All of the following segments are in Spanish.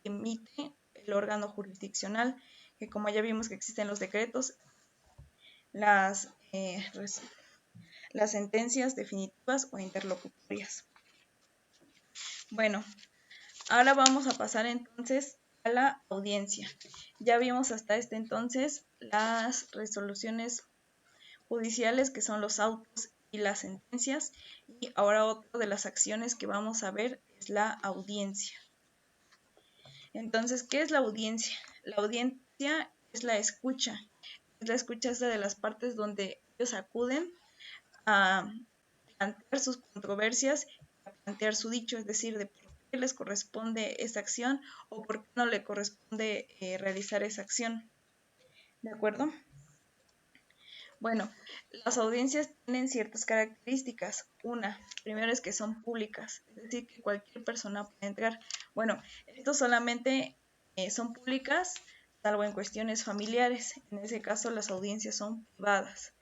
emite el órgano jurisdiccional, que como ya vimos que existen los decretos, las sentencias definitivas o interlocutorias. Bueno, ahora vamos a pasar entonces a la audiencia. Ya vimos hasta este entonces las resoluciones judiciales, que son los autos y las sentencias, y ahora otra de las acciones que vamos a ver es la audiencia. Entonces, ¿qué es la audiencia? La audiencia es la escucha de las partes donde ellos acuden a plantear sus controversias, a plantear su dicho, es decir, de por qué les corresponde esa acción o por qué no le corresponde realizar esa acción. ¿De acuerdo? Bueno, las audiencias tienen ciertas características. Primero es que son públicas, es decir, que cualquier persona puede entrar. Bueno, esto solamente son públicas, salvo en cuestiones familiares. En ese caso, las audiencias son privadas.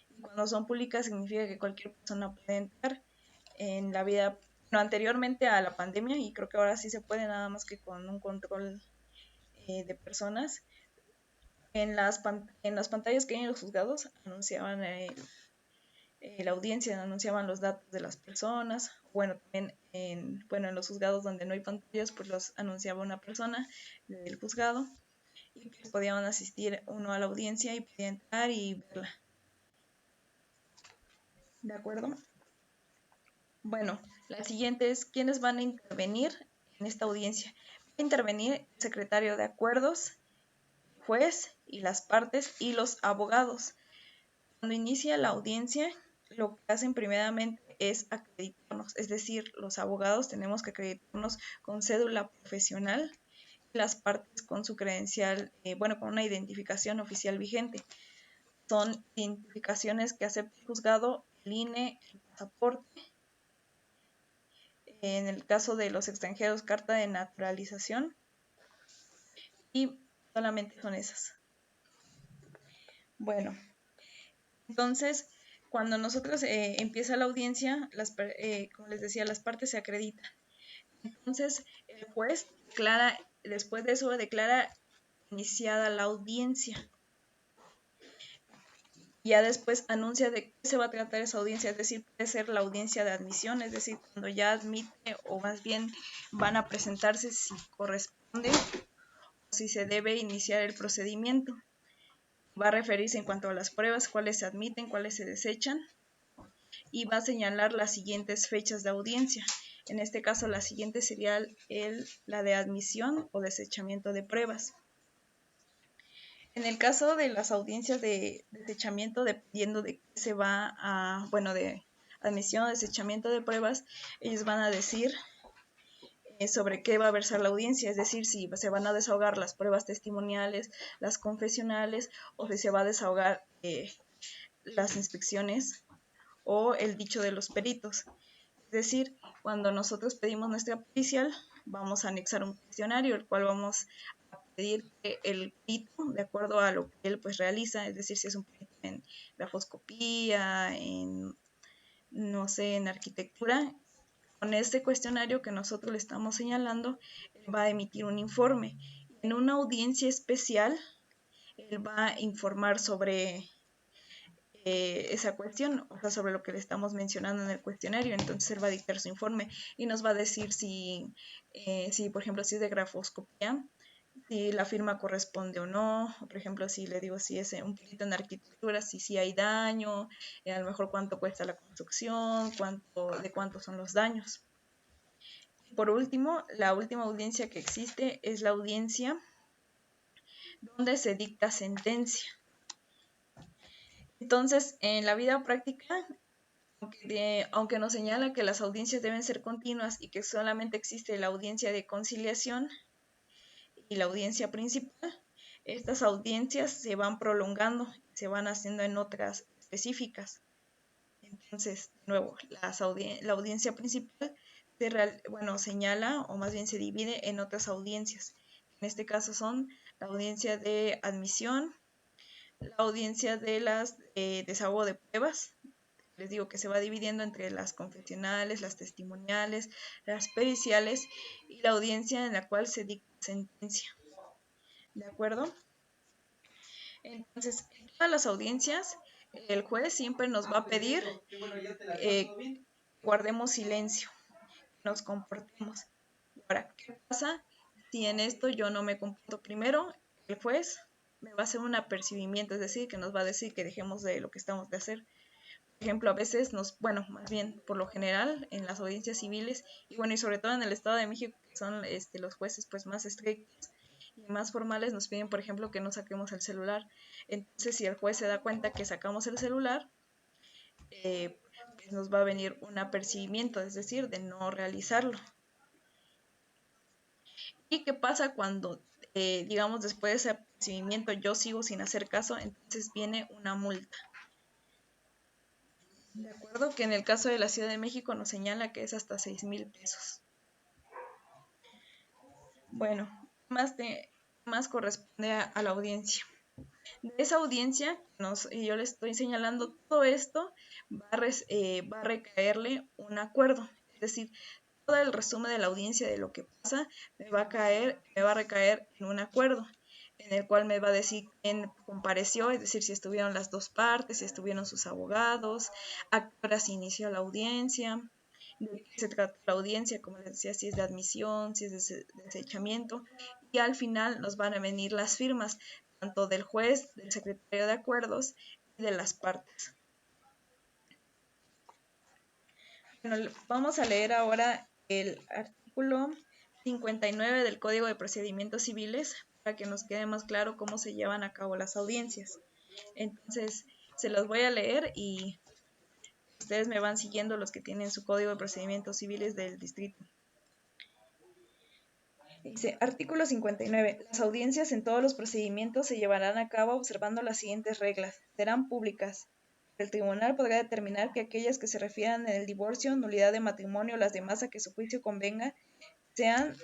Y cuando son públicas significa que cualquier persona puede entrar en la vida, no, anteriormente a la pandemia, y creo que ahora sí se puede, nada más que con un control de personas. En las pantallas que hay en los juzgados anunciaban la audiencia, anunciaban los datos de las personas. Bueno, también en los juzgados donde no hay pantallas, pues los anunciaba una persona del juzgado y pues podían asistir uno a la audiencia y podía entrar y verla. ¿De acuerdo? Bueno, la siguiente es quiénes van a intervenir en esta audiencia. Va a intervenir el secretario de acuerdos, el juez y las partes y los abogados. Cuando inicia la audiencia, lo que hacen primeramente es acreditarnos, es decir, los abogados tenemos que acreditarnos con cédula profesional, las partes con su credencial, con una identificación oficial vigente. Son identificaciones que acepta el juzgado, el INE, el pasaporte. En el caso de los extranjeros, carta de naturalización. Y solamente son esas. Bueno, entonces, cuando nosotros empieza la audiencia, como les decía, las partes se acreditan. Entonces, el juez después de eso declara iniciada la audiencia. Ya después anuncia de qué se va a tratar esa audiencia, es decir, puede ser la audiencia de admisión, es decir, cuando ya admite o más bien van a presentarse si corresponde o si se debe iniciar el procedimiento. Va a referirse en cuanto a las pruebas, cuáles se admiten, cuáles se desechan, y va a señalar las siguientes fechas de audiencia. En este caso, la siguiente sería la de admisión o desechamiento de pruebas. En el caso de las audiencias de desechamiento, dependiendo de qué se va a, de admisión o desechamiento de pruebas, ellos van a decir sobre qué va a versar la audiencia, es decir, si se van a desahogar las pruebas testimoniales, las confesionales, o si se va a desahogar las inspecciones o el dicho de los peritos. Es decir, cuando nosotros pedimos nuestra pericial, vamos a anexar un cuestionario, el cual vamos a pedir que el perito, de acuerdo a lo que él pues realiza, es decir, si es un perito en grafoscopía, en arquitectura, con este cuestionario que nosotros le estamos señalando, él va a emitir un informe. En una audiencia especial, él va a informar sobre esa cuestión, o sea, sobre lo que le estamos mencionando en el cuestionario. Entonces él va a dictar su informe y nos va a decir si por ejemplo, si es de grafoscopía, si la firma corresponde o no, o por ejemplo, si le digo si es un perito en arquitectura, si hay daño, a lo mejor cuánto cuesta la construcción, de cuántos son los daños. Por último, la última audiencia que existe es la audiencia donde se dicta sentencia. Entonces, en la vida práctica, aunque nos señala que las audiencias deben ser continuas y que solamente existe la audiencia de conciliación y la audiencia principal, estas audiencias se van prolongando, se van haciendo en otras específicas. Entonces, de nuevo, la audiencia principal señala o más bien se divide en otras audiencias. En este caso son la audiencia de admisión, la audiencia de desahogo de pruebas, les digo que se va dividiendo entre las confesionales, las testimoniales, las periciales y la audiencia en la cual se dicta sentencia. ¿De acuerdo? Entonces, en todas las audiencias, el juez siempre nos va a pedir que guardemos silencio, nos comportemos. Ahora, ¿qué pasa si en esto yo no me comporto? Primero, el juez me va a hacer un apercibimiento, es decir, que nos va a decir que dejemos de lo que estamos de hacer. Por ejemplo, a veces bueno, más bien por lo general en las audiencias civiles y bueno, y sobre todo en el Estado de México, que son los jueces pues más estrictos y más formales, nos piden, por ejemplo, que no saquemos el celular. Entonces, si el juez se da cuenta que sacamos el celular, pues nos va a venir un apercibimiento, es decir, de no realizarlo. ¿Y qué pasa cuando, digamos, después de ese apercibimiento yo sigo sin hacer caso? Entonces viene una multa. De acuerdo que en el caso de la Ciudad de México nos señala que es hasta 6,000 pesos. Bueno, más corresponde a la audiencia. De esa audiencia, yo le estoy señalando todo esto, va a recaerle un acuerdo. Es decir, todo el resumen de la audiencia de lo que pasa me va a recaer en un acuerdo, en el cual me va a decir quién compareció, es decir, si estuvieron las dos partes, si estuvieron sus abogados, a qué hora se inició la audiencia, de qué se trata la audiencia, como les decía, si es de admisión, si es de desechamiento, y al final nos van a venir las firmas, tanto del juez, del secretario de acuerdos y de las partes. Bueno, vamos a leer ahora el artículo 59 del Código de Procedimientos Civiles para que nos quede más claro cómo se llevan a cabo las audiencias. Entonces, se los voy a leer y ustedes me van siguiendo los que tienen su Código de Procedimientos Civiles del distrito. Dice, artículo 59. Las audiencias en todos los procedimientos se llevarán a cabo observando las siguientes reglas. Serán públicas. El tribunal podrá determinar que aquellas que se refieran en el divorcio, nulidad de matrimonio o las demás a que su juicio convenga sean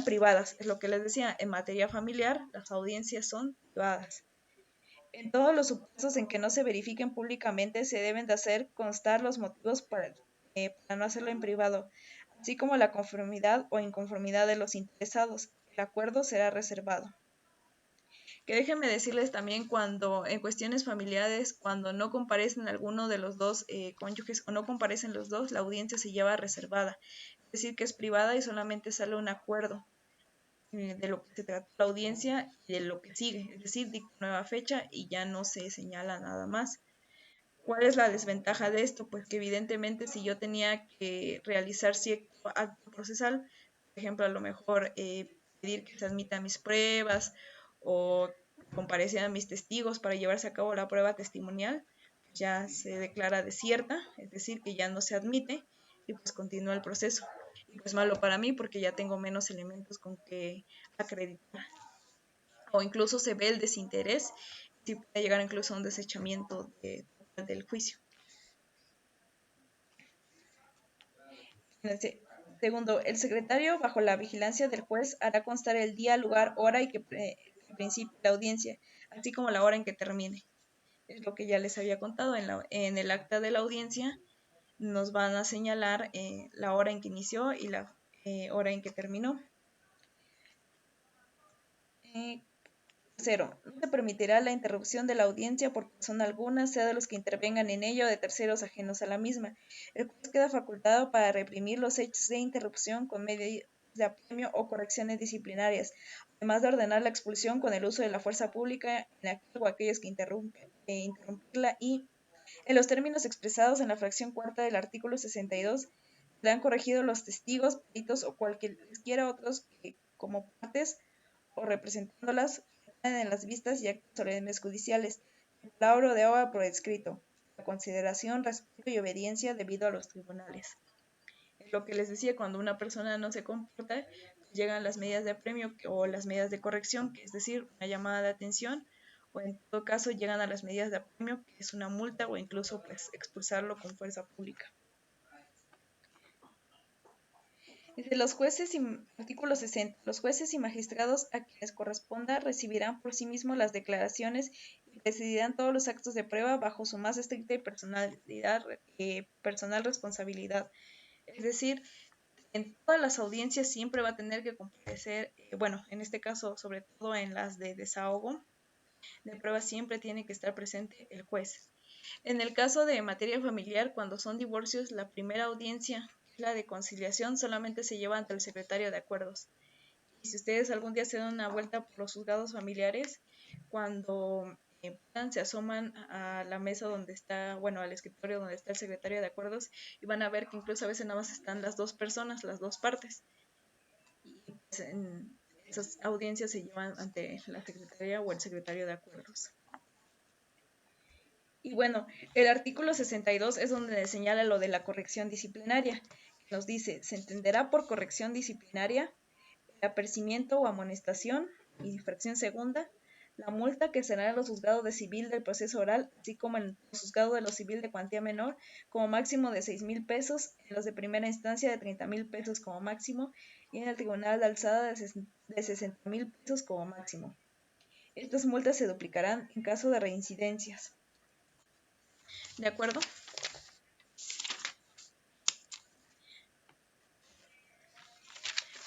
privadas. Es lo que les decía, en materia familiar las audiencias son privadas. En todos los supuestos en que no se verifiquen públicamente se deben de hacer constar los motivos para no hacerlo en privado, así como la conformidad o inconformidad de los interesados. El acuerdo será reservado. Que déjenme decirles también cuando en cuestiones familiares, cuando no comparecen alguno de los dos cónyuges o no comparecen los dos, la audiencia se lleva reservada. Es decir, que es privada y solamente sale un acuerdo de lo que se trata la audiencia y de lo que sigue. Es decir, dicta nueva fecha y ya no se señala nada más. ¿Cuál es la desventaja de esto? Pues que evidentemente si yo tenía que realizar cierto acto procesal, por ejemplo, a lo mejor pedir que se admitan mis pruebas o comparecieran mis testigos para llevarse a cabo la prueba testimonial, ya se declara desierta, es decir, que ya no se admite y pues continúa el proceso. Y pues malo para mí porque ya tengo menos elementos con que acreditar. O incluso se ve el desinterés y puede llegar incluso a un desechamiento del juicio. Segundo, el secretario, bajo la vigilancia del juez, hará constar el día, lugar, hora y que principie la audiencia, así como la hora en que termine. Es lo que ya les había contado. En el acta de la audiencia nos van a señalar la hora en que inició y la hora en que terminó. Tercero, no se permitirá la interrupción de la audiencia por persona alguna, sea de los que intervengan en ella o de terceros ajenos a la misma. El juez queda facultado para reprimir los hechos de interrupción con medidas de apremio o correcciones disciplinarias, además de ordenar la expulsión con el uso de la fuerza pública en aquel o aquellos que interrumpirla y, en los términos expresados en la fracción cuarta del artículo 62, serán corregidos los testigos, peritos o cualquiera otros que, como partes o representándolas, en las vistas y actos solemnes judiciales, de palabra o de obra por escrito, la consideración, respeto y obediencia debido a los tribunales. Es lo que les decía, cuando una persona no se comporta, llegan las medidas de apremio o las medidas de corrección, que es decir, una llamada de atención, o en todo caso llegan a las medidas de apremio, que es una multa o incluso pues expulsarlo con fuerza pública. Dice, artículo 60, los jueces y magistrados a quienes corresponda recibirán por sí mismos las declaraciones y presidirán todos los actos de prueba bajo su más estricta y personal responsabilidad. Es decir, en todas las audiencias siempre va a tener que comparecer, bueno, en este caso, sobre todo en las de desahogo de prueba, siempre tiene que estar presente el juez. En el caso de materia familiar, cuando son divorcios, la primera audiencia, la de conciliación, solamente se lleva ante el secretario de acuerdos. Y si ustedes algún día se dan una vuelta por los juzgados familiares, cuando se asoman a la mesa donde está, bueno, al escritorio donde está el secretario de acuerdos, y van a ver que incluso a veces nada más están las dos personas, las dos partes. Y pues, en esas audiencias se llevan ante la secretaria o el secretario de acuerdos. Y bueno, el artículo 62 es donde señala lo de la corrección disciplinaria. Nos dice, se entenderá por corrección disciplinaria el apercibimiento o amonestación y infracción segunda, la multa que será en los juzgados de civil del proceso oral, así como en los juzgados de lo civil de cuantía menor, como máximo de 6,000 pesos, en los de primera instancia de 30,000 pesos como máximo, y en el tribunal de alzada de 60,000 pesos como máximo. Estas multas se duplicarán en caso de reincidencias. ¿De acuerdo?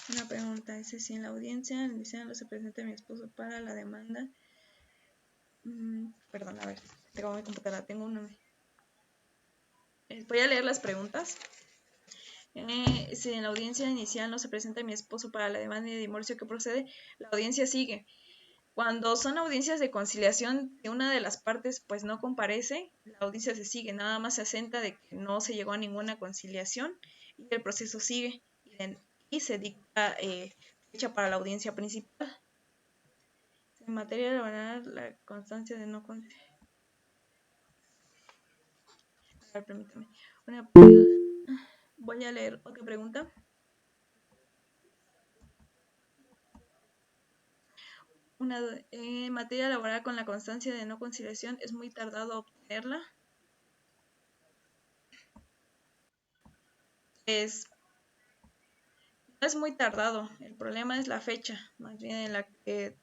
Una pregunta, dice, si en la audiencia inicial se presenta mi esposo para la demanda. Perdón, a ver, tengo mi computadora, tengo uno. Voy a leer las preguntas. Si en la audiencia inicial no se presenta mi esposo para la demanda de divorcio, ¿qué procede? La audiencia sigue. Cuando son audiencias de conciliación de una de las partes pues no comparece, la audiencia se sigue, nada más se asenta de que no se llegó a ninguna conciliación y el proceso sigue y se dicta fecha para la audiencia principal. En materia laboral, la constancia de no conciliación. A ver, permítame. Voy a leer otra pregunta. En materia laboral con la constancia de no conciliación es muy tardado obtenerla. No es muy tardado, el problema es la fecha, más bien en la que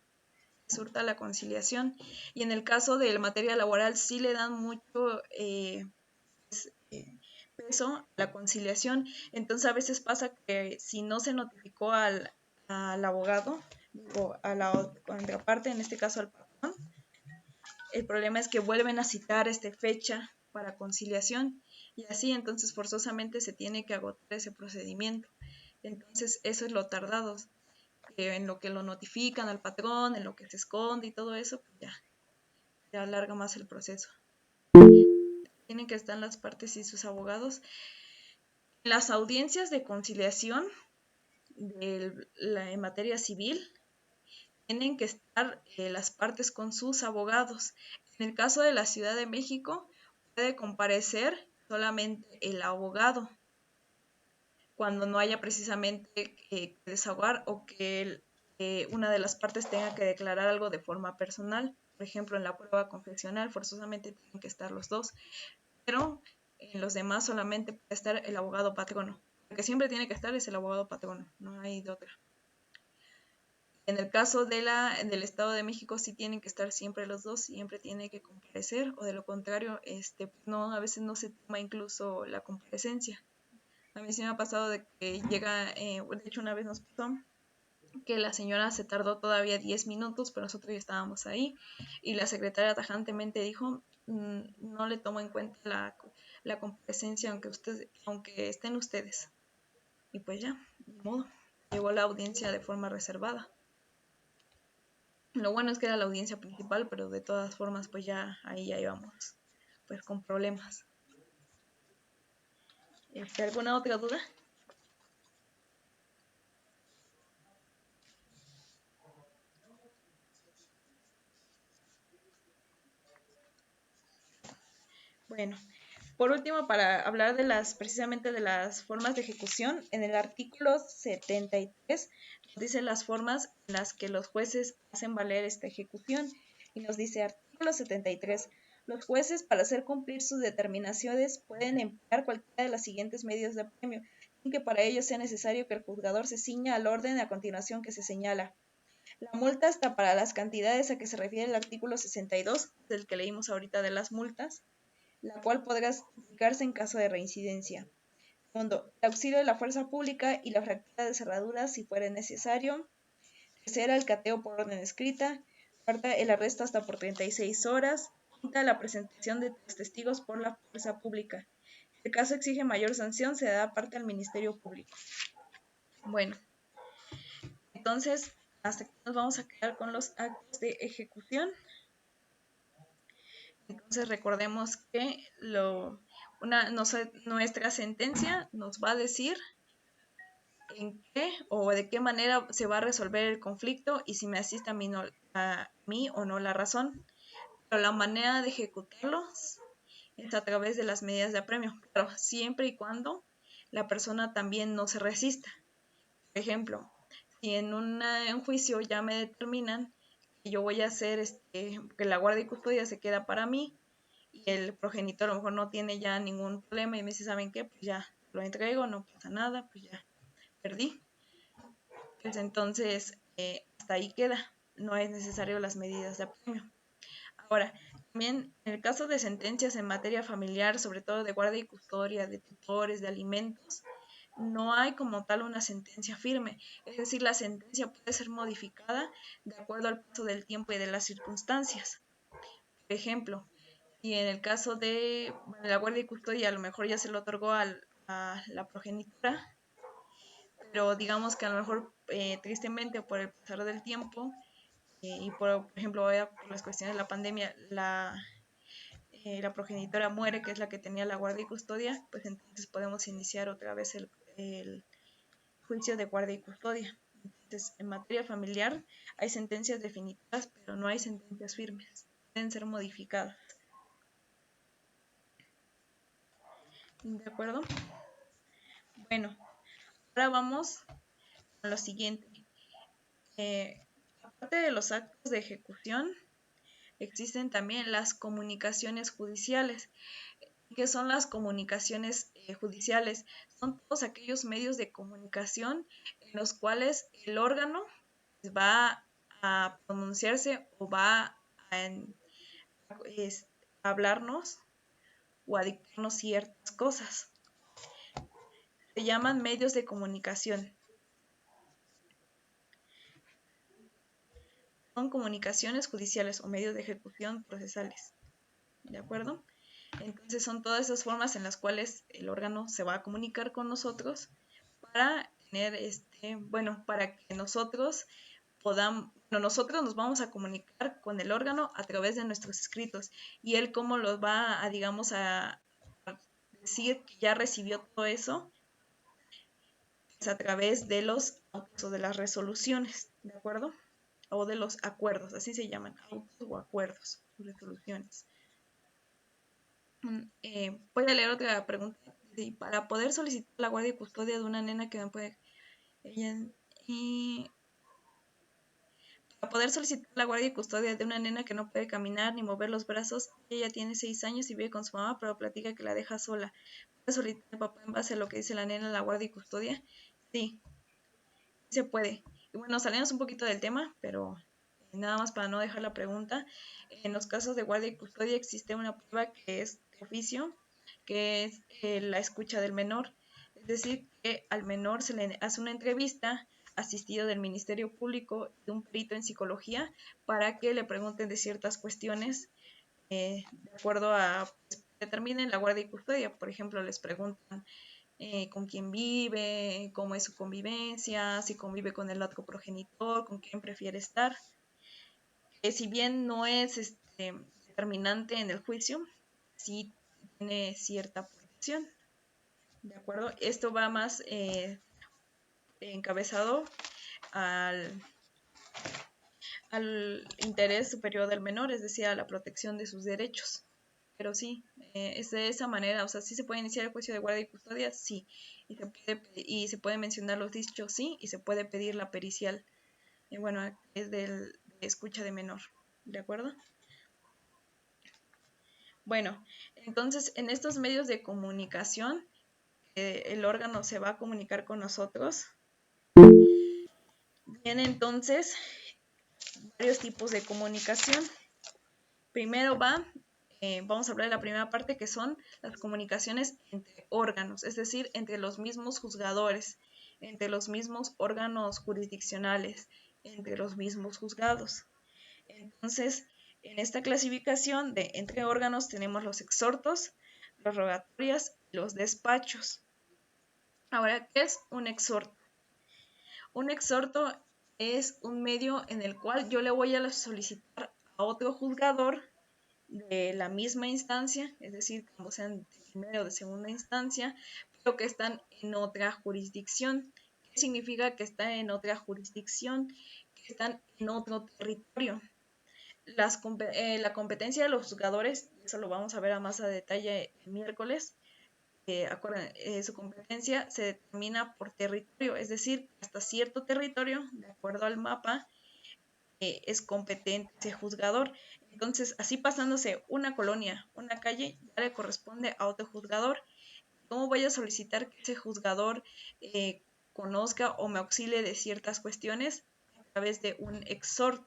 surta la conciliación. Y en el caso de la materia laboral sí le dan mucho peso a la conciliación. Entonces a veces pasa que si no se notificó al abogado o a la contraparte, en este caso al patrón, el problema es que vuelven a citar esta fecha para conciliación y así entonces forzosamente se tiene que agotar ese procedimiento. Entonces eso es lo tardado, en lo que lo notifican al patrón, en lo que se esconde y todo eso, pues ya alarga más el proceso. Tienen que estar las partes y sus abogados. En las audiencias de conciliación en materia civil, tienen que estar las partes con sus abogados. En el caso de la Ciudad de México, puede comparecer solamente el abogado cuando no haya precisamente que desahogar o que una de las partes tenga que declarar algo de forma personal. Por ejemplo, en la prueba confesional forzosamente tienen que estar los dos, pero en los demás solamente puede estar el abogado patrono. Lo que siempre tiene que estar es el abogado patrono, no hay de otra. En el caso del Estado de México sí tienen que estar siempre los dos, siempre tiene que comparecer, o de lo contrario, no, a veces no se toma incluso la comparecencia. A mí sí me ha pasado de que llega, de hecho una vez nos pasó que la señora se tardó todavía 10 minutos, pero nosotros ya estábamos ahí, y la secretaria tajantemente dijo, no le tomo en cuenta la comparecencia aunque estén ustedes. Y pues ya, de modo, llegó la audiencia de forma reservada. Lo bueno es que era la audiencia principal, pero de todas formas, pues ya ahí ya íbamos, pues con problemas. ¿Alguna otra duda? Bueno, por último, para hablar precisamente de las formas de ejecución, en el artículo 73 nos dice las formas en las que los jueces hacen valer esta ejecución. Y nos dice artículo 73, los jueces para hacer cumplir sus determinaciones pueden emplear cualquiera de los siguientes medios de premio. sin que para ello sea necesario que el juzgador se ciña al orden a continuación que se señala. La multa está para las cantidades a que se refiere el artículo 62, del que leímos ahorita de las multas, la cual podrá aplicarse en caso de reincidencia. Segundo, el auxilio de la fuerza pública y la fractura de cerraduras si fuera necesario. Tercera, el cateo por orden escrita. Cuarta, el arresto hasta por 36 horas. Quinta, la presentación de los testigos por la fuerza pública. Si el caso exige mayor sanción, se da parte al Ministerio Público. Bueno, entonces, hasta aquí nos vamos a quedar con los actos de ejecución. Entonces, recordemos que nuestra sentencia nos va a decir en qué o de qué manera se va a resolver el conflicto y si me asiste a mí o no la razón. Pero la manera de ejecutarlos es a través de las medidas de apremio, claro, siempre y cuando la persona también no se resista. Por ejemplo, si en un juicio ya me determinan que yo voy a hacer que la guardia y custodia se queda para mí y el progenitor a lo mejor no tiene ya ningún problema y me dice, ¿saben qué? Pues ya lo entrego, no pasa nada, pues ya perdí. Pues entonces hasta ahí queda, no es necesario las medidas de apremio. Ahora, también en el caso de sentencias en materia familiar, sobre todo de guardia y custodia, de tutores, de alimentos, no hay como tal una sentencia firme. Es decir, la sentencia puede ser modificada de acuerdo al paso del tiempo y de las circunstancias. Por ejemplo, si en el caso de la guardia y custodia a lo mejor ya se lo otorgó a la progenitora, pero digamos que a lo mejor tristemente por el pasar del tiempo y por ejemplo por las cuestiones de la pandemia, la progenitora muere, que es la que tenía la guardia y custodia, pues entonces podemos iniciar otra vez el juicio de guardia y custodia. Entonces, en materia familiar hay sentencias definitivas, pero no hay sentencias firmes, pueden ser modificadas. ¿De acuerdo? Bueno, ahora vamos a lo siguiente. Aparte de los actos de ejecución, existen también las comunicaciones judiciales. ¿Qué son las comunicaciones judiciales? Son todos aquellos medios de comunicación en los cuales el órgano va a pronunciarse o va a hablarnos o a dictarnos ciertas cosas. Se llaman medios de comunicación. Son comunicaciones judiciales o medios de ejecución procesales. ¿De acuerdo? Entonces son todas esas formas en las cuales el órgano se va a comunicar con nosotros para tener para que nosotros nosotros nos vamos a comunicar con el órgano a través de nuestros escritos y él cómo los va a, digamos, a decir que ya recibió todo eso, es a través de los autos o de las resoluciones, ¿de acuerdo? O de los acuerdos, así se llaman, autos o acuerdos, resoluciones. Voy a leer otra pregunta. Sí, para poder solicitar la guardia y custodia de una nena que no puede... Para poder solicitar la guardia y custodia de una nena que no puede caminar ni mover los brazos, ella tiene 6 años y vive con su mamá, pero platica que la deja sola. ¿Puede solicitar el papá en base a lo que dice la nena la guardia y custodia? Sí, se puede. Y bueno, salimos un poquito del tema, pero nada más para no dejar la pregunta. En los casos de guardia y custodia existe una prueba que es de oficio, que es la escucha del menor. Es decir, que al menor se le hace una entrevista asistido del Ministerio Público y de un perito en psicología para que le pregunten de ciertas cuestiones de acuerdo a pues, determinen la guardia y custodia. Por ejemplo, les preguntan con quién vive, cómo es su convivencia, si convive con el otro progenitor, con quién prefiere estar. Si bien no es determinante en el juicio, sí tiene cierta protección. ¿De acuerdo? Esto va más encabezado al, al interés superior del menor, es decir, a la protección de sus derechos. Pero sí, es de esa manera, o sea, sí se puede iniciar el juicio de guardia y custodia, sí, y se puede mencionar los dichos, sí, y se puede pedir la pericial, bueno, es de escucha de menor, ¿de acuerdo? Bueno, entonces en estos medios de comunicación el órgano se va a comunicar con nosotros. Vienen entonces varios tipos de comunicación. Primero vamos a hablar de la primera parte, que son las comunicaciones entre órganos, es decir, entre los mismos juzgadores, entre los mismos órganos jurisdiccionales, entre los mismos juzgados. Entonces, en esta clasificación de entre órganos tenemos los exhortos, las rogatorias y los despachos. Ahora, ¿qué es un exhorto? Un exhorto es un medio en el cual yo le voy a solicitar a otro juzgador de la misma instancia, es decir, como sean de primera o de segunda instancia, pero que están en otra jurisdicción. ¿Qué significa que están en otra jurisdicción? Que están en otro territorio. La competencia de los juzgadores, eso lo vamos a ver a más a detalle el miércoles, su competencia se determina por territorio, es decir, hasta cierto territorio, de acuerdo al mapa, es competente ese juzgador. Entonces, así pasándose una colonia, una calle, ya le corresponde a otro juzgador. ¿Cómo voy a solicitar que ese juzgador conozca o me auxilie de ciertas cuestiones? A través de un exhorto.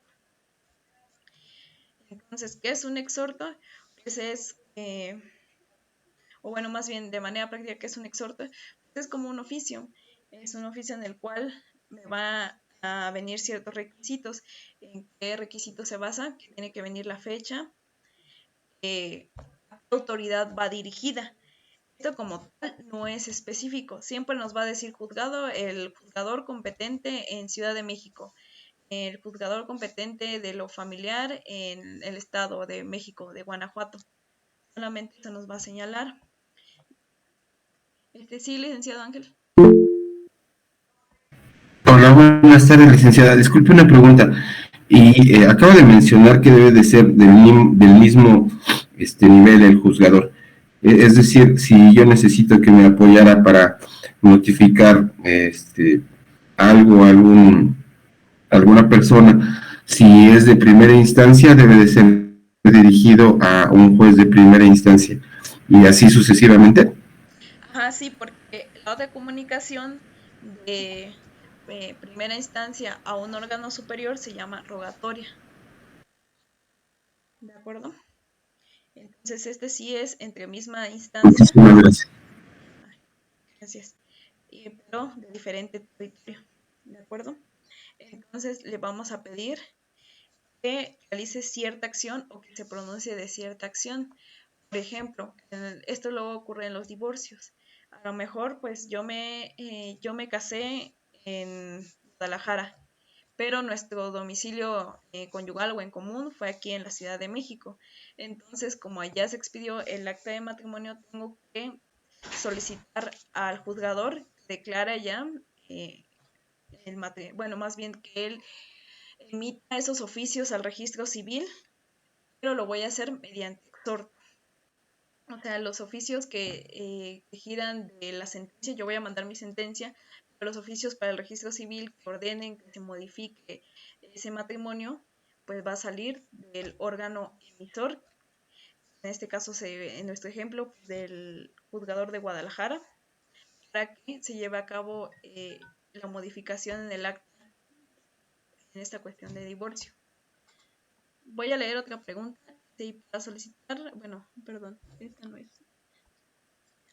Entonces, ¿qué es un exhorto? Pues o bueno, más bien de manera práctica, ¿qué es un exhorto? Pues es como un oficio. Es un oficio en el cual me va a venir ciertos requisitos. ¿En qué requisitos se basa? Que tiene que venir la fecha, a qué autoridad va dirigida. Esto como tal no es específico. Siempre nos va a decir juzgado, el juzgador competente en Ciudad de México, el juzgador competente de lo familiar en el Estado de México, de Guanajuato. Solamente eso nos va a señalar. Sí, licenciado Ángel. Hola, buenas tardes, licenciada. Disculpe una pregunta. Y acaba de mencionar que debe de ser del mismo nivel el juzgador. Es decir, si yo necesito que me apoyara para notificar algo, alguna persona, si es de primera instancia, debe de ser dirigido a un juez de primera instancia y así sucesivamente. Ajá, sí, porque la otra comunicación de primera instancia a un órgano superior se llama rogatoria. ¿De acuerdo? Entonces, este sí es entre misma instancia. Muchísimas gracias. Ay, gracias. Pero de diferente territorio. ¿De acuerdo? Entonces, le vamos a pedir que realice cierta acción o que se pronuncie de cierta acción. Por ejemplo, esto luego ocurre en los divorcios. A lo mejor, pues yo me casé en Guadalajara, pero nuestro domicilio conyugal o en común fue aquí en la Ciudad de México. Entonces, como allá se expidió el acta de matrimonio, tengo que solicitar al juzgador que declara ya el matrimonio, bueno, más bien que él emita esos oficios al registro civil, pero lo voy a hacer mediante exhorto. O sea, los oficios que giran de la sentencia, yo voy a mandar mi sentencia, pero los oficios para el registro civil que ordenen que se modifique ese matrimonio, pues va a salir del órgano emisor, en este caso, en nuestro ejemplo, del juzgador de Guadalajara, para que se lleve a cabo la modificación en el acta en esta cuestión de divorcio. Voy a leer otra pregunta. Sí, para solicitar, bueno, perdón, esta no es.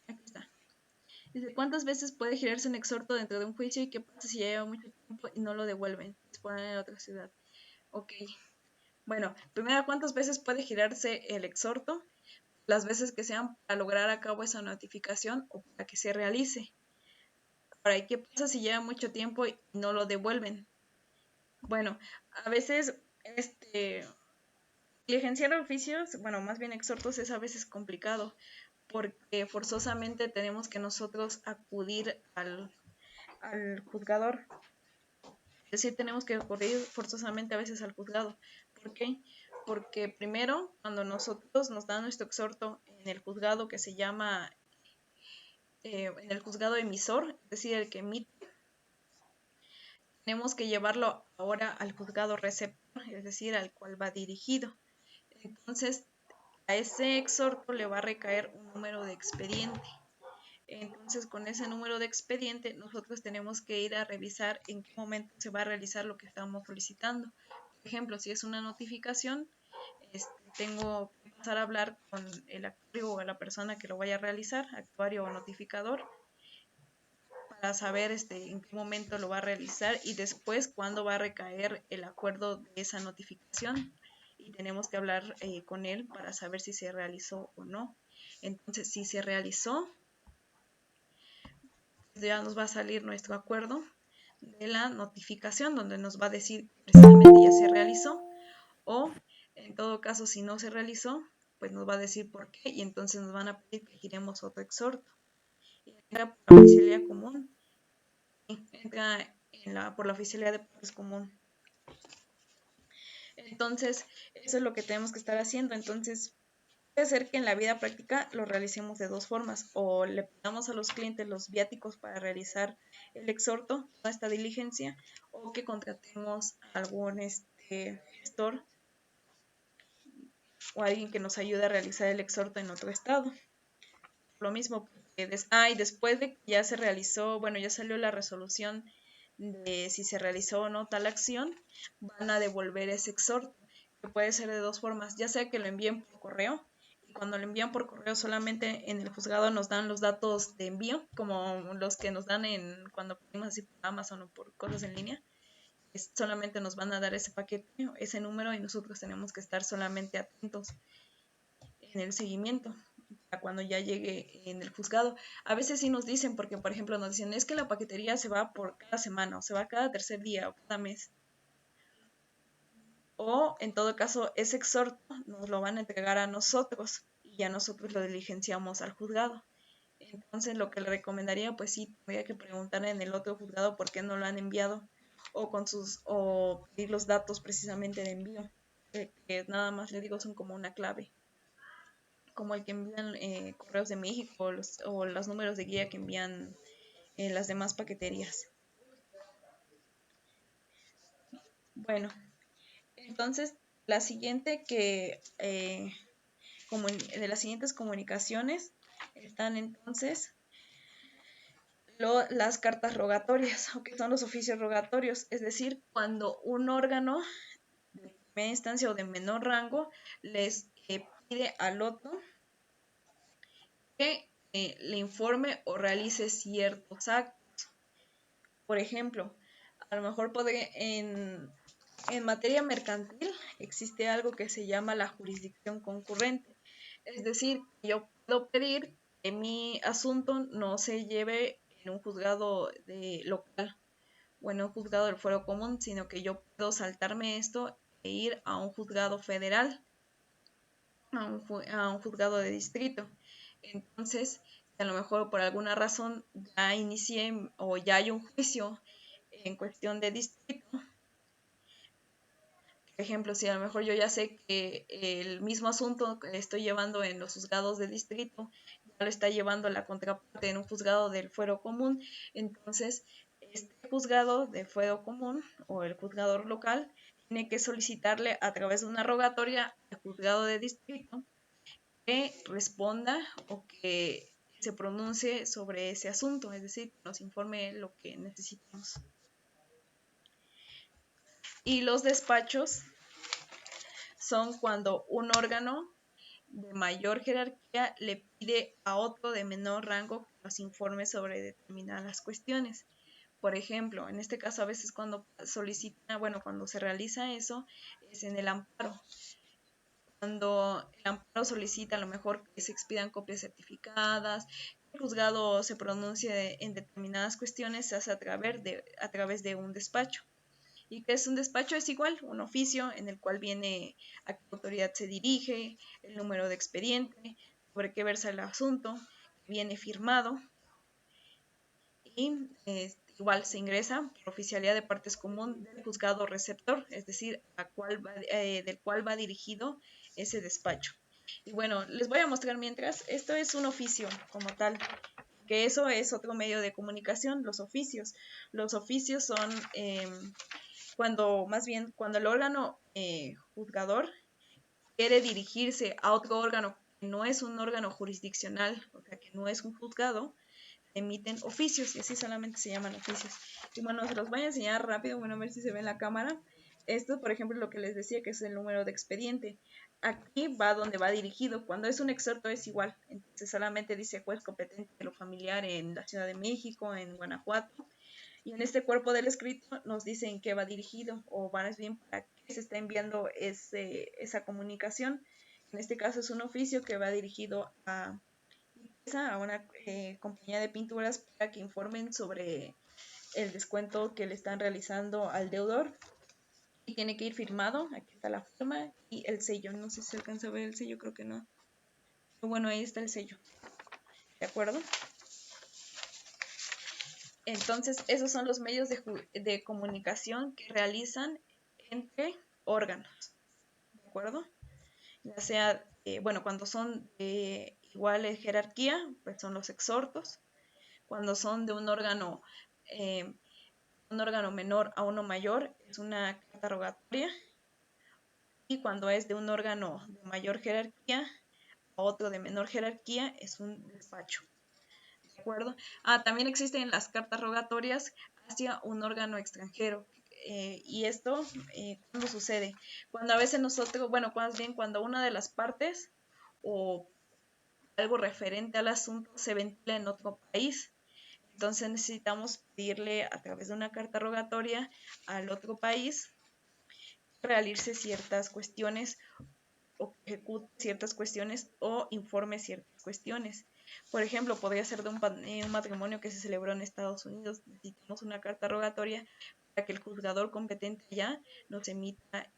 Aquí está. Dice, ¿cuántas veces puede girarse un exhorto dentro de un juicio y qué pasa si ya lleva mucho tiempo y no lo devuelven? Disponen en otra ciudad. Ok. Bueno, primero, ¿cuántas veces puede girarse el exhorto? Las veces que sean para lograr a cabo esa notificación o para que se realice. Ahora, ¿y qué pasa si lleva mucho tiempo y no lo devuelven? Bueno, a veces, diligenciar oficios, bueno, más bien exhortos es a veces complicado porque forzosamente tenemos que nosotros acudir al juzgador. Es decir, tenemos que acudir forzosamente a veces al juzgado. ¿Por qué? Porque primero, cuando nosotros nos dan nuestro exhorto en el juzgado que se llama, en el juzgado emisor, es decir, el que emite, tenemos que llevarlo ahora al juzgado receptor, es decir, al cual va dirigido. Entonces, a ese exhorto le va a recaer un número de expediente. Entonces, con ese número de expediente, nosotros tenemos que ir a revisar en qué momento se va a realizar lo que estamos solicitando. Por ejemplo, si es una notificación, tengo que pasar a hablar con el actuario o la persona que lo vaya a realizar, actuario o notificador, para saber en qué momento lo va a realizar y después cuándo va a recaer el acuerdo de esa notificación. Y tenemos que hablar con él para saber si se realizó o no. Entonces, si se realizó, ya nos va a salir nuestro acuerdo de la notificación, donde nos va a decir que precisamente ya se realizó, o en todo caso, si no se realizó, pues nos va a decir por qué, y entonces nos van a pedir que giremos otro exhorto. Y entra por la oficialidad común, por la oficialidad de partes común. Entonces, eso es lo que tenemos que estar haciendo. Entonces, puede ser que en la vida práctica lo realicemos de dos formas, o le pidamos a los clientes los viáticos para realizar el exhorto, toda esta diligencia, o que contratemos a algún gestor o alguien que nos ayude a realizar el exhorto en otro estado. Lo mismo, porque y después de que ya se realizó, bueno, ya salió la resolución de si se realizó o no tal acción, van a devolver ese exhorto, que puede ser de dos formas, ya sea que lo envíen por correo, y cuando lo envían por correo solamente en el juzgado nos dan los datos de envío, como los que nos dan cuando pedimos así por Amazon o por cosas en línea, solamente nos van a dar ese paquete, ese número, y nosotros tenemos que estar solamente atentos en el seguimiento a cuando ya llegue en el juzgado. A veces sí nos dicen, porque por ejemplo nos dicen, es que la paquetería se va por cada semana, o se va cada tercer día, o cada mes. O en todo caso, ese exhorto nos lo van a entregar a nosotros y ya nosotros lo diligenciamos al juzgado. Entonces lo que le recomendaría, pues sí, tendría que preguntar en el otro juzgado por qué no lo han enviado, o pedir los datos precisamente de envío, que nada más le digo son como una clave, como el que envían Correos de México, o los números de guía que envían las demás paqueterías. Bueno, entonces la siguiente de las siguientes comunicaciones están entonces las cartas rogatorias, o que son los oficios rogatorios, es decir, cuando un órgano de primera instancia o de menor rango les pide al otro que le informe o realice ciertos actos. Por ejemplo, a lo mejor en materia mercantil existe algo que se llama la jurisdicción concurrente. Es decir, yo puedo pedir que mi asunto no se lleve en un juzgado local o en un juzgado del fuero común, sino que yo puedo saltarme esto e ir a un juzgado federal, a un juzgado de distrito. Entonces, a lo mejor por alguna razón ya inicié o ya hay un juicio en cuestión de distrito. Por ejemplo, si a lo mejor yo ya sé que el mismo asunto que estoy llevando en los juzgados de distrito ya lo está llevando la contraparte en un juzgado del fuero común, entonces este juzgado de fuero común o el juzgador local tiene que solicitarle a través de una rogatoria al juzgado de distrito que responda o que se pronuncie sobre ese asunto, es decir, que nos informe lo que necesitamos. Y los despachos son cuando un órgano de mayor jerarquía le pide a otro de menor rango que nos informe sobre determinadas cuestiones. Por ejemplo, en este caso a veces cuando cuando se realiza eso es en el amparo. Cuando el amparo solicita a lo mejor que se expidan copias certificadas, que el juzgado se pronuncie en determinadas cuestiones, se hace a través de un despacho. ¿Y qué es un despacho? Es igual, un oficio en el cual viene a qué autoridad se dirige, el número de expediente, sobre qué versa el asunto, viene firmado y igual se ingresa por oficialidad de partes común del juzgado receptor, es decir, del cual va dirigido ese despacho. Y bueno, les voy a mostrar mientras, esto es un oficio como tal, que eso es otro medio de comunicación, los oficios. Los oficios son cuando el órgano juzgador quiere dirigirse a otro órgano que no es un órgano jurisdiccional, o sea, que no es un juzgado, emiten oficios, y así solamente se llaman oficios. Y bueno, se los voy a enseñar rápido, bueno, a ver si se ve en la cámara. Esto, por ejemplo, lo que les decía, que es el número de expediente. Aquí va donde va dirigido. Cuando es un exhorto es igual. Entonces solamente dice juez competente de lo familiar en la Ciudad de México, en Guanajuato. Y en este cuerpo del escrito nos dice en qué va dirigido, o más bien para qué se está enviando esa comunicación. En este caso es un oficio que va dirigido a una compañía de pinturas para que informen sobre el descuento que le están realizando al deudor. Y tiene que ir firmado, aquí está la firma y el sello. No sé si se alcanza a ver el sello, creo que no. Pero bueno, ahí está el sello. ¿De acuerdo? Entonces, esos son los medios de comunicación que realizan entre órganos. ¿De acuerdo? Ya sea, bueno, cuando son de igual jerarquía, pues son los exhortos. Cuando son de un órgano menor a uno mayor, es una carta rogatoria. Y cuando es de un órgano de mayor jerarquía a otro de menor jerarquía, es un despacho. ¿De acuerdo? También existen las cartas rogatorias hacia un órgano extranjero. Y esto, ¿cuándo sucede? Cuando a veces nosotros, bueno, más bien cuando una de las partes o algo referente al asunto se ventila en otro país. Entonces necesitamos pedirle a través de una carta rogatoria al otro país realizarse ciertas cuestiones o que ejecute ciertas cuestiones o informe ciertas cuestiones. Por ejemplo, podría ser de un matrimonio que se celebró en Estados Unidos. Necesitamos una carta rogatoria para que el juzgador competente allá nos emita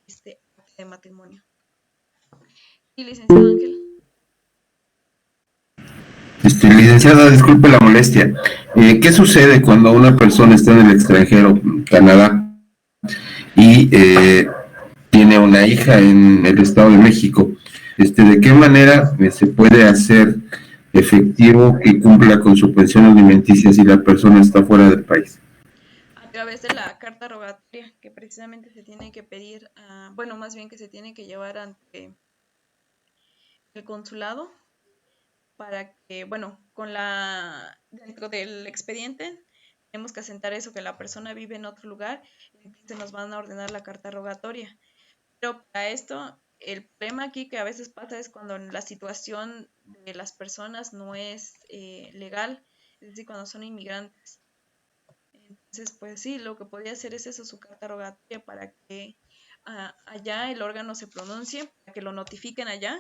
este acta de matrimonio. ¿Y licenciado Ángel? Licenciada, disculpe la molestia. ¿Qué sucede cuando una persona está en el extranjero, Canadá, y tiene una hija en el Estado de México? ¿De qué manera se puede hacer efectivo que cumpla con su pensión alimenticia si la persona está fuera del país? A través de la carta rogatoria que precisamente se tiene que pedir, bueno, más bien que se tiene que llevar ante el consulado para que, bueno, dentro del expediente tenemos que asentar eso, que la persona vive en otro lugar, y entonces nos van a ordenar la carta rogatoria. Pero para esto, el problema aquí que a veces pasa es cuando la situación de las personas no es legal, es decir, cuando son inmigrantes. Entonces, pues sí, lo que podría hacer es eso, su carta rogatoria para que allá el órgano se pronuncie, para que lo notifiquen allá,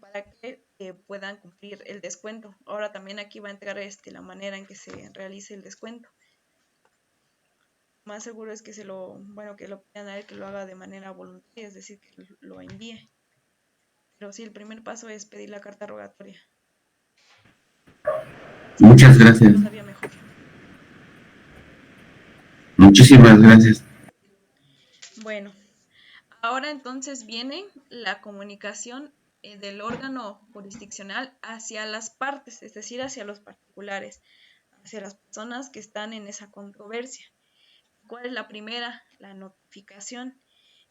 para que puedan cumplir el descuento. Ahora también aquí va a entrar la manera en que se realice el descuento. Más seguro es que que lo pidan a él, que lo haga de manera voluntaria, es decir, que lo envíe. Pero sí, el primer paso es pedir la carta rogatoria. Muchas gracias. Todavía mejor. Muchísimas gracias. Bueno, ahora entonces viene la comunicación del órgano jurisdiccional hacia las partes, es decir, hacia los particulares, hacia las personas que están en esa controversia. ¿Cuál es la primera? La notificación.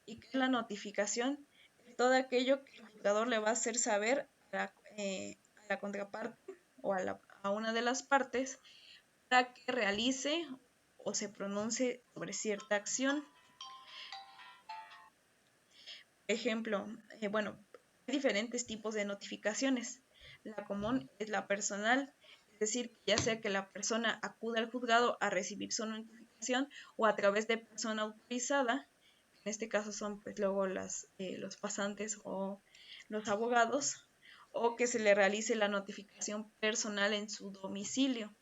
¿Y qué es la notificación? Es todo aquello que el juzgador le va a hacer saber a la contraparte o a una de las partes para que realice o se pronuncie sobre cierta acción. Por ejemplo, bueno, hay diferentes tipos de notificaciones. La común es la personal, es decir, ya sea que la persona acuda al juzgado a recibir su notificación o a través de persona autorizada, en este caso son pues luego los pasantes o los abogados, o que se le realice la notificación personal en su domicilio.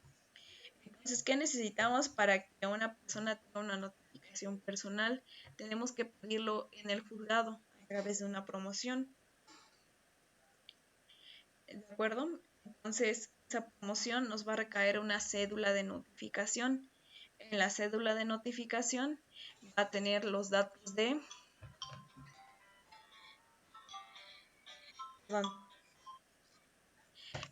Entonces, ¿qué necesitamos para que una persona tenga una notificación personal? Tenemos que pedirlo en el juzgado a través de una promoción. ¿De acuerdo? Entonces, esa promoción nos va a recaer una cédula de notificación. En la cédula de notificación va a tener los datos de... Perdón,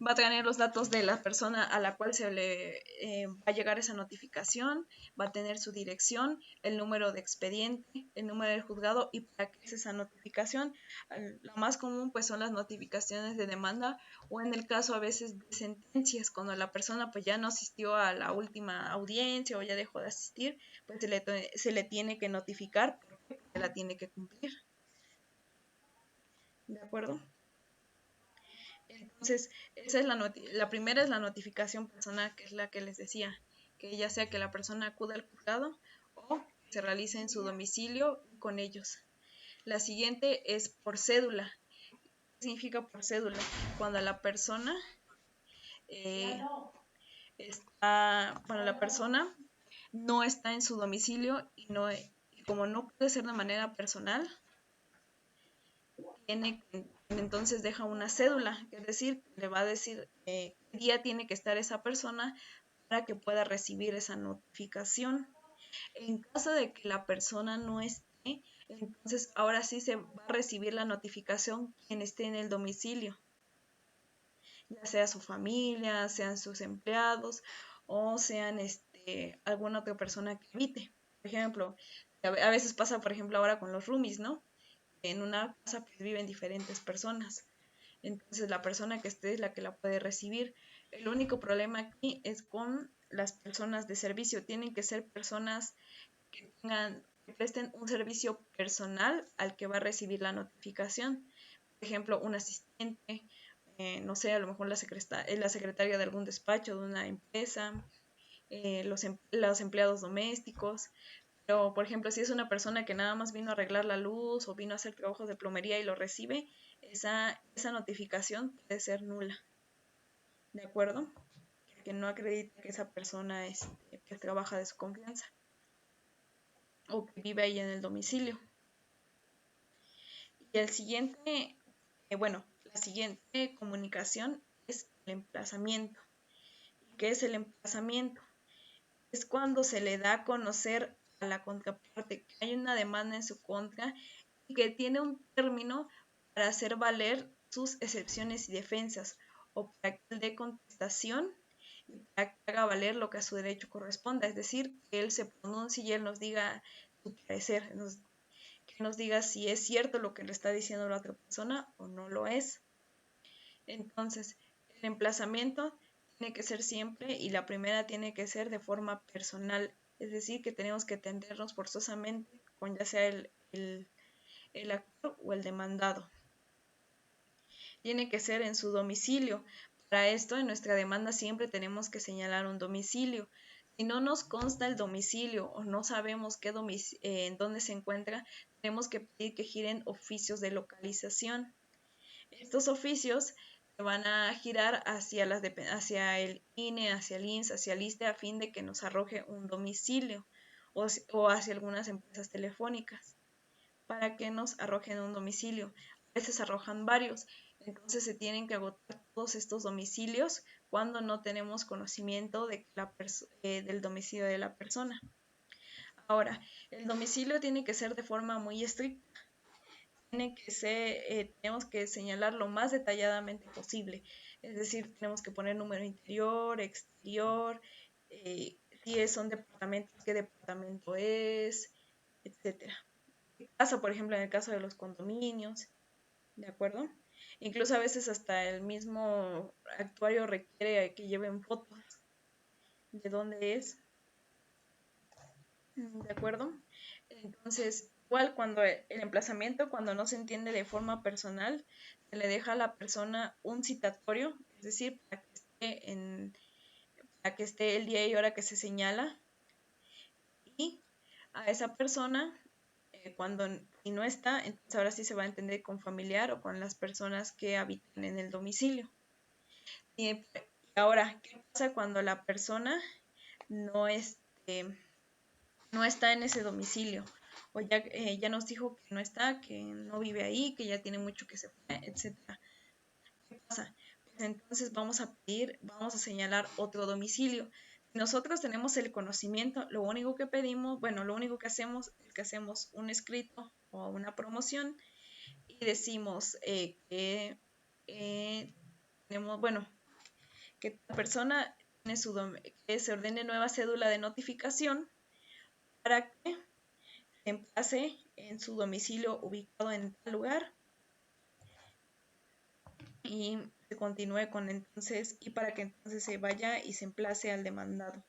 Va a tener los datos de la persona a la cual se le va a llegar esa notificación, va a tener su dirección, el número de expediente, el número del juzgado y para qué es esa notificación. Lo más común pues son las notificaciones de demanda o en el caso a veces de sentencias, cuando la persona pues ya no asistió a la última audiencia o ya dejó de asistir, pues se le tiene que notificar porque la tiene que cumplir. ¿De acuerdo? Entonces, esa es la primera es la notificación personal, que es la que les decía, que ya sea que la persona acuda al juzgado o que se realice en su domicilio con ellos. La siguiente es por cédula. ¿Qué significa por cédula? Cuando la persona la persona no está en su domicilio y como no puede ser de manera personal, entonces deja una cédula, es decir, le va a decir qué día tiene que estar esa persona para que pueda recibir esa notificación. En caso de que la persona no esté, entonces ahora sí se va a recibir la notificación quien esté en el domicilio, ya sea su familia, sean sus empleados o sean alguna otra persona que habite. Por ejemplo, a veces pasa, por ejemplo, ahora con los roomies, ¿no? En una casa pues viven diferentes personas. Entonces la persona que esté es la que la puede recibir. El único problema aquí es con las personas de servicio. Tienen que ser personas que presten un servicio personal al que va a recibir la notificación. Por ejemplo, un asistente, no sé, a lo mejor la secretaria de algún despacho de una empresa, los empleados domésticos. Pero, por ejemplo, si es una persona que nada más vino a arreglar la luz o vino a hacer trabajos de plomería y lo recibe, esa notificación puede ser nula. ¿De acuerdo? Que no acredita que esa persona que trabaja de su confianza o que vive ahí en el domicilio. Y la siguiente comunicación es el emplazamiento. ¿Qué es el emplazamiento? Es cuando se le da a conocer a la contraparte que hay una demanda en su contra y que tiene un término para hacer valer sus excepciones y defensas o para que él dé contestación y para que haga valer lo que a su derecho corresponda, es decir, que él se pronuncie y él nos diga su parecer, que nos diga si es cierto lo que le está diciendo la otra persona o no lo es. Entonces, el emplazamiento tiene que ser siempre y la primera tiene que ser de forma personal, es decir, que tenemos que atendernos forzosamente con ya sea el actor o el demandado. Tiene que ser en su domicilio. Para esto, en nuestra demanda siempre tenemos que señalar un domicilio. Si no nos consta el domicilio o no sabemos en dónde se encuentra, tenemos que pedir que giren oficios de localización. Estos oficios se van a girar hacia el INE, hacia el INSS, hacia el ISSSTE a fin de que nos arroje un domicilio o hacia algunas empresas telefónicas para que nos arrojen un domicilio. A veces arrojan varios, entonces se tienen que agotar todos estos domicilios cuando no tenemos conocimiento del domicilio de la persona. Ahora, el domicilio tiene que ser de forma muy estricta. Tenemos que señalar lo más detalladamente posible. Es decir, tenemos que poner número interior, exterior, si son departamentos, qué departamento es, etcétera. ¿Qué pasa, por ejemplo, en el caso de los condominios? ¿De acuerdo? Incluso a veces hasta el mismo actuario requiere que lleven fotos de dónde es. ¿De acuerdo? Entonces, igual cuando el emplazamiento, cuando no se entiende de forma personal, se le deja a la persona un citatorio, es decir, para que esté el día y hora que se señala, y a esa persona, si no está, entonces ahora sí se va a entender con familiar o con las personas que habitan en el domicilio. Y ahora, ¿qué pasa cuando la persona no, no está en ese domicilio? O ya nos dijo que no está, que no vive ahí, que ya tiene mucho que se fue, etcétera. ¿Qué pasa? Pues entonces vamos a señalar otro domicilio. Si nosotros tenemos el conocimiento, lo único que pedimos, lo único que hacemos es que hacemos un escrito o una promoción y decimos que tenemos, que la persona tiene que se ordene nueva cédula de notificación para que se emplace en su domicilio ubicado en tal lugar y se continúe con entonces, y para que entonces se vaya y se emplace al demandado.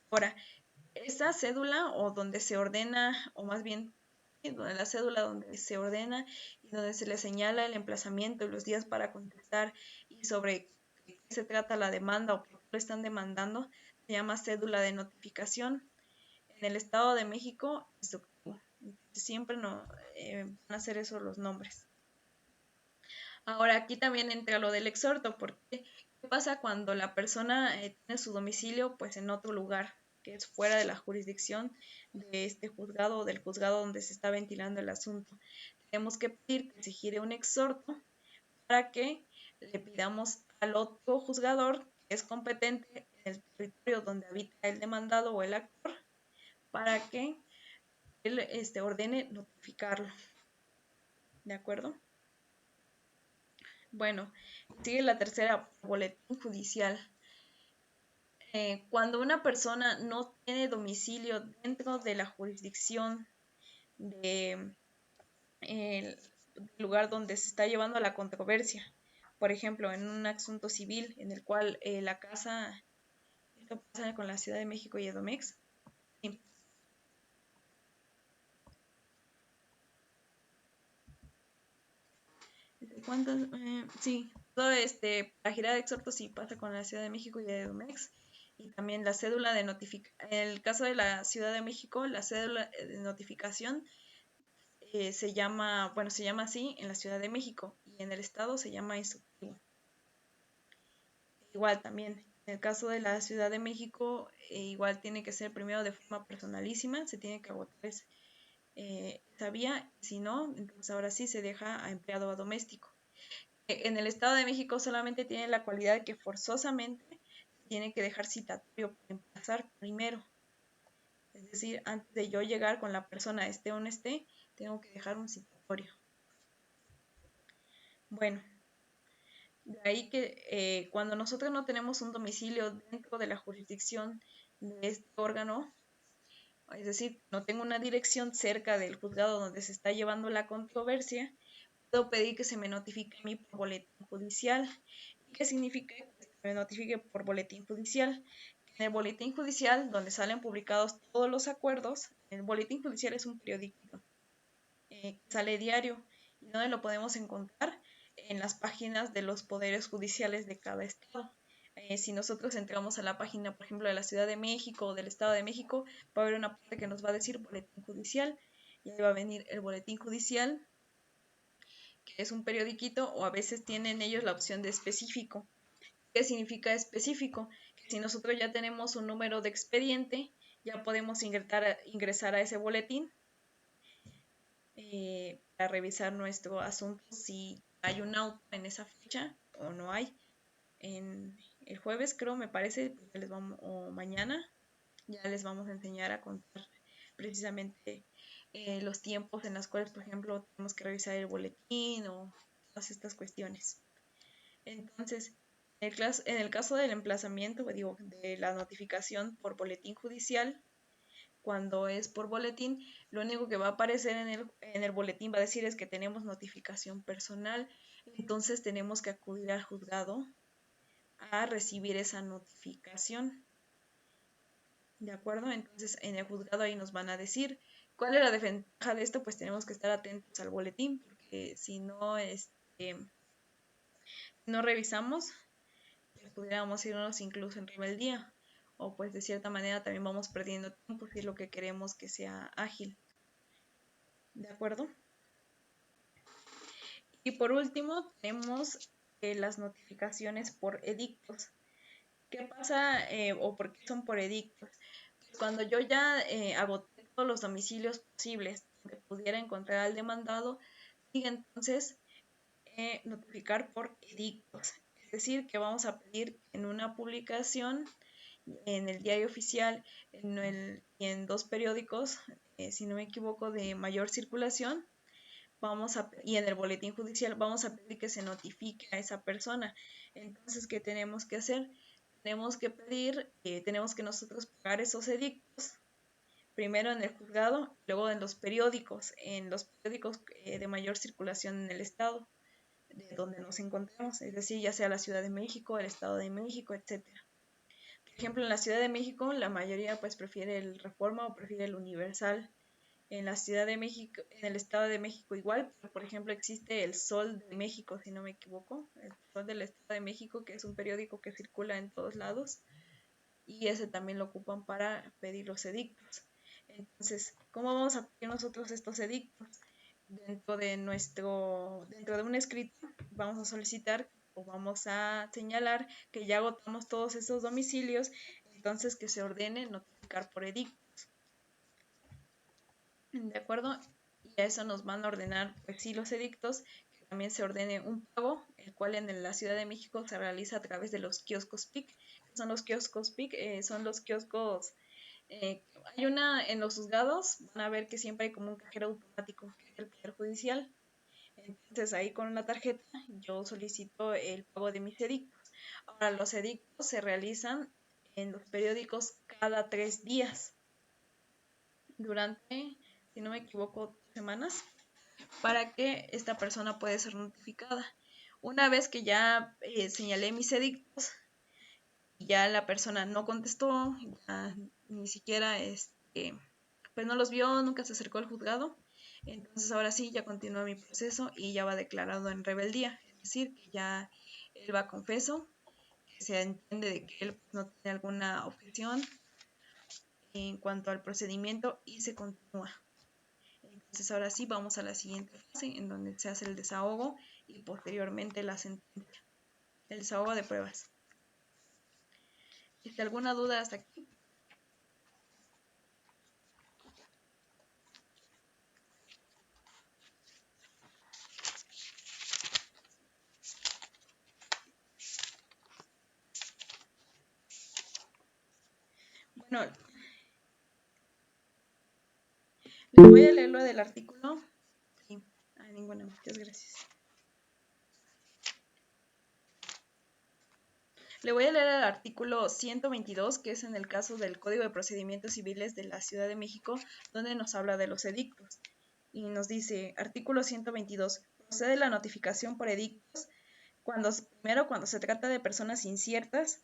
Ahora, esa cédula o donde se ordena, o más bien la cédula donde se ordena y donde se le señala el emplazamiento y los días para contestar y sobre qué se trata la demanda o por qué lo están demandando, se llama cédula de notificación. En el Estado de México es octavo. Siempre no, van a ser esos los nombres. Ahora aquí también entra lo del exhorto, porque ¿qué pasa cuando la persona tiene su domicilio pues en otro lugar, que es fuera de la jurisdicción de este juzgado o del juzgado donde se está ventilando el asunto? Tenemos que pedir que se gire un exhorto para que le pidamos al otro juzgador que es competente en el territorio donde habita el demandado o el actor para que él ordene notificarlo. ¿De acuerdo? Bueno, sigue la tercera, boletín judicial. Cuando una persona no tiene domicilio dentro de la jurisdicción del lugar donde se está llevando la controversia, por ejemplo, en un asunto civil en el cual la casa, esto pasa con la Ciudad de México y Edomex, sí. ¿Cuántas? Sí, todo para girar exhortos sí pasa con la Ciudad de México y Edomex. Y también la cédula de notificación. En el caso de la Ciudad de México, la cédula de notificación se llama así en la Ciudad de México y en el estado se llama instructivo. Igual también, en el caso de la Ciudad de México, igual tiene que ser primero de forma personalísima, se tiene que agotar esa vía, y si no, entonces ahora sí se deja a empleado o doméstico. En el Estado de México solamente tiene la cualidad que forzosamente tiene que dejar citatorio para emplazar primero. Es decir, antes de yo llegar con la persona, esté o no esté, tengo que dejar un citatorio. Bueno, de ahí que cuando nosotros no tenemos un domicilio dentro de la jurisdicción de este órgano, es decir, no tengo una dirección cerca del juzgado donde se está llevando la controversia, puedo pedir que se me notifique a mí por boletín judicial. ¿Qué significa que se me notifique por boletín judicial? En el boletín judicial, donde salen publicados todos los acuerdos, el boletín judicial es un periódico que sale diario y donde lo podemos encontrar en las páginas de los poderes judiciales de cada estado. Si nosotros entramos a la página, por ejemplo, de la Ciudad de México o del Estado de México, va a haber una parte que nos va a decir boletín judicial y ahí va a venir el boletín judicial, que es un periodiquito, o a veces tienen ellos la opción de específico. ¿Qué significa específico? Que si nosotros ya tenemos un número de expediente, ya podemos ingresar a ese boletín para revisar nuestro asunto si hay un auto en esa fecha o no hay. En el jueves, creo, me parece, o mañana, ya les vamos a enseñar a contar precisamente los tiempos en los cuales, por ejemplo, tenemos que revisar el boletín o todas estas cuestiones. Entonces, en el caso del emplazamiento, digo, de la notificación por boletín judicial, cuando es por boletín, lo único que va a aparecer en el boletín va a decir es que tenemos notificación personal, entonces tenemos que acudir al juzgado a recibir esa notificación. ¿De acuerdo? Entonces en el juzgado ahí nos van a decir cuál es la desventaja de esto, pues tenemos que estar atentos al boletín, porque si no, no revisamos, pues pudiéramos irnos incluso en rebeldía, o pues de cierta manera también vamos perdiendo tiempo si es lo que queremos que sea ágil. ¿De acuerdo? Y por último tenemos las notificaciones por edictos. ¿Qué pasa o por qué son por edictos? Cuando yo ya agoté todos los domicilios posibles donde pudiera encontrar al demandado, sigue entonces notificar por edictos. Es decir, que vamos a pedir en una publicación en el diario oficial y en 2 periódicos, si no me equivoco, de mayor circulación, y en el boletín judicial vamos a pedir que se notifique a esa persona. Entonces, ¿qué tenemos que hacer? Tenemos que pedir, tenemos que nosotros pagar esos edictos, primero en el juzgado, luego en los periódicos de mayor circulación en el estado de donde nos encontramos, es decir, ya sea la Ciudad de México, el Estado de México, etcétera. Por ejemplo, en la Ciudad de México la mayoría pues prefiere el Reforma o prefiere el Universal. En la Ciudad de México, en el Estado de México igual, pero por ejemplo existe el Sol de México, si no me equivoco, el Sol del Estado de México, que es un periódico que circula en todos lados, y ese también lo ocupan para pedir los edictos. Entonces, ¿cómo vamos a pedir nosotros estos edictos? Dentro de un escrito vamos a solicitar o vamos a señalar que ya agotamos todos esos domicilios, entonces que se ordene notificar por edicto. ¿De acuerdo? Y a eso nos van a ordenar, pues sí, los edictos, que también se ordene un pago, el cual en la Ciudad de México se realiza a través de los kioscos PIC. ¿Qué son los kioscos PIC? Son los kioscos, hay una en los juzgados, van a ver que siempre hay como un cajero automático, que es el Poder Judicial. Entonces ahí con una tarjeta yo solicito el pago de mis edictos. Ahora los edictos se realizan en los periódicos cada 3 días, durante, si no me equivoco, 2 semanas, para que esta persona pueda ser notificada. Una vez que ya señalé mis edictos y ya la persona no contestó, ya ni siquiera pues no los vio, nunca se acercó al juzgado, entonces ahora sí ya continúa mi proceso y ya va declarado en rebeldía, es decir, que ya él va confeso, que se entiende de que él no tiene alguna objeción en cuanto al procedimiento y se continúa. Entonces ahora sí vamos a la siguiente fase en donde se hace el desahogo y posteriormente la sentencia, el desahogo de pruebas. ¿Alguna duda hasta aquí? Bueno, les voy a leer lo del artículo. Sí, ninguna, muchas gracias. Le voy a leer el artículo 122, que es en el caso del Código de Procedimientos Civiles de la Ciudad de México, donde nos habla de los edictos. Y nos dice, artículo 122, procede la notificación por edictos primero cuando se trata de personas inciertas.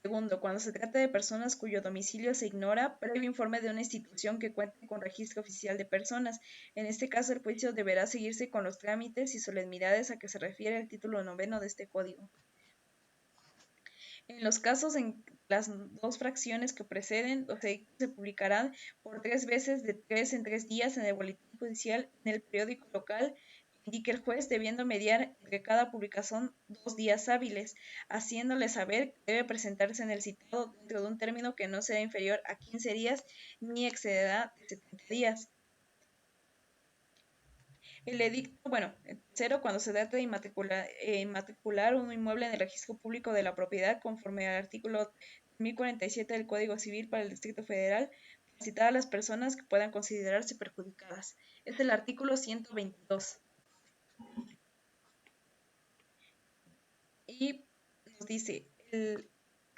Segundo, cuando se trata de personas cuyo domicilio se ignora, previo informe de una institución que cuente con registro oficial de personas. En este caso, el juicio deberá seguirse con los trámites y solemnidades a que se refiere el título 9 de este código. En los casos en las dos fracciones que preceden, los edictos se publicarán por 3 veces de 3 en 3 días en el boletín judicial, en el periódico local, indique el juez, debiendo mediar entre cada publicación 2 días hábiles, haciéndole saber que debe presentarse en el citado dentro de un término que no sea inferior a 15 días ni excederá de 70 días. El edicto, tercero, cuando se trata de inmatricular un inmueble en el registro público de la propiedad conforme al artículo 1047 del Código Civil para el Distrito Federal, para citar a las personas que puedan considerarse perjudicadas. Es el artículo 122. Y nos dice,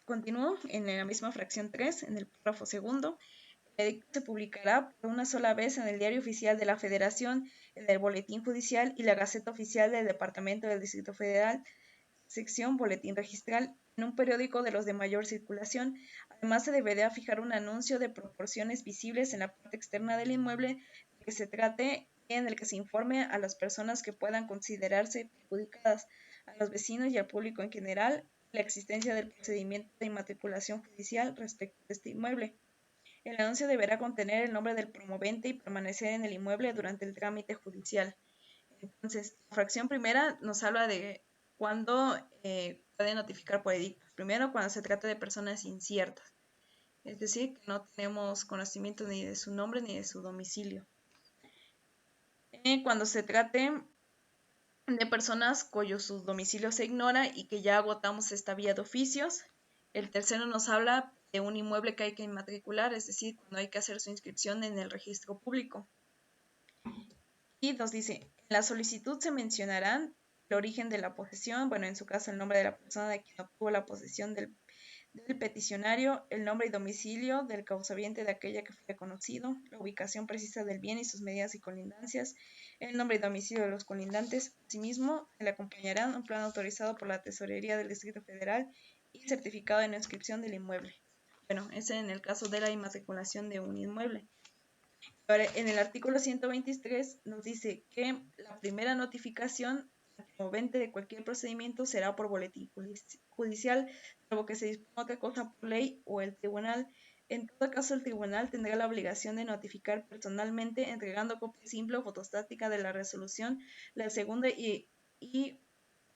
continúo en la misma fracción 3, en el párrafo segundo. El edicto se publicará por una sola vez en el Diario Oficial de la Federación, en el Boletín Judicial y la Gaceta Oficial del Departamento del Distrito Federal, sección Boletín Registral, en un periódico de los de mayor circulación. Además, se deberá fijar un anuncio de proporciones visibles en la parte externa del inmueble de que se trate, en el que se informe a las personas que puedan considerarse perjudicadas, a los vecinos y al público en general, la existencia del procedimiento de inmatriculación judicial respecto de este inmueble. El anuncio deberá contener el nombre del promovente y permanecer en el inmueble durante el trámite judicial. Entonces, la fracción primera nos habla de cuándo puede notificar por edictos. Primero, cuando se trata de personas inciertas, es decir, que no tenemos conocimiento ni de su nombre ni de su domicilio. Cuando se trate de personas cuyo su domicilio se ignora y que ya agotamos esta vía de oficios. El tercero nos habla de un inmueble que hay que inmatricular, es decir, cuando hay que hacer su inscripción en el registro público. Y nos dice, en la solicitud se mencionarán el origen de la posesión, bueno, en su caso el nombre de la persona de quien obtuvo la posesión del peticionario, el nombre y domicilio del causaviente de aquella que fue reconocido, la ubicación precisa del bien y sus medidas y colindancias, el nombre y domicilio de los colindantes. Asimismo, le acompañarán un plan autorizado por la Tesorería del Distrito Federal y certificado de no inscripción del inmueble. Bueno, ese en el caso de la inmatriculación de un inmueble. Ahora, en el artículo 123 nos dice que la primera notificación movente de cualquier procedimiento será por boletín judicial, salvo que se disponga otra cosa por ley o el tribunal. En todo caso, el tribunal tendrá la obligación de notificar personalmente, entregando copia simple o fotostática de la resolución, la segunda y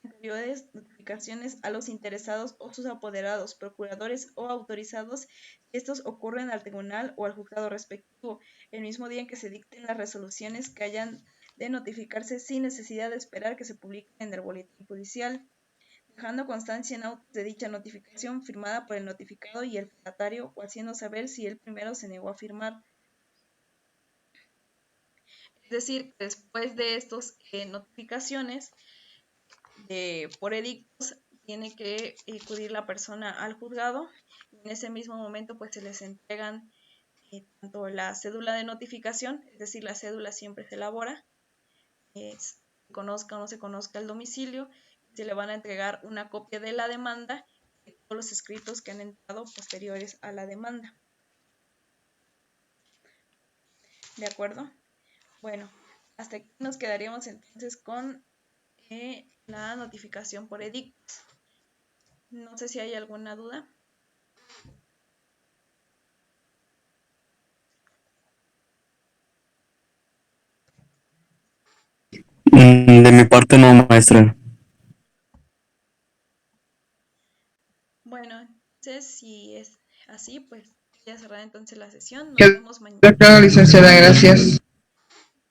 anteriores notificaciones a los interesados o sus apoderados, procuradores o autorizados, si estos ocurren al tribunal o al juzgado respectivo, el mismo día en que se dicten las resoluciones que hayan de notificarse sin necesidad de esperar que se publiquen en el boletín judicial, dejando constancia en autos de dicha notificación firmada por el notificado y el fedatario, o haciendo saber si él primero se negó a firmar. Es decir, después de estas notificaciones por edictos, tiene que acudir la persona al juzgado y en ese mismo momento pues se les entregan tanto la cédula de notificación, es decir, la cédula siempre se elabora, se conozca o no se conozca el domicilio, se le van a entregar una copia de la demanda y todos los escritos que han entrado posteriores a la demanda. ¿De acuerdo? Bueno, hasta aquí nos quedaríamos entonces con la notificación por edictos. No sé si hay alguna duda. De mi parte no, maestra. Bueno, entonces si es así, pues ya cerrada entonces la sesión. Nos Quedó vemos mañana. claro, licenciada, gracias.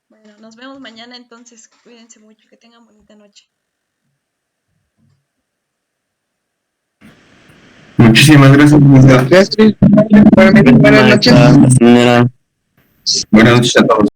Bueno, nos vemos mañana entonces. Cuídense mucho, que tengan bonita noche. Muchísimas gracias, licenciada. Gracias. Buenas noches. Maestra, señora. Buenas noches a todos.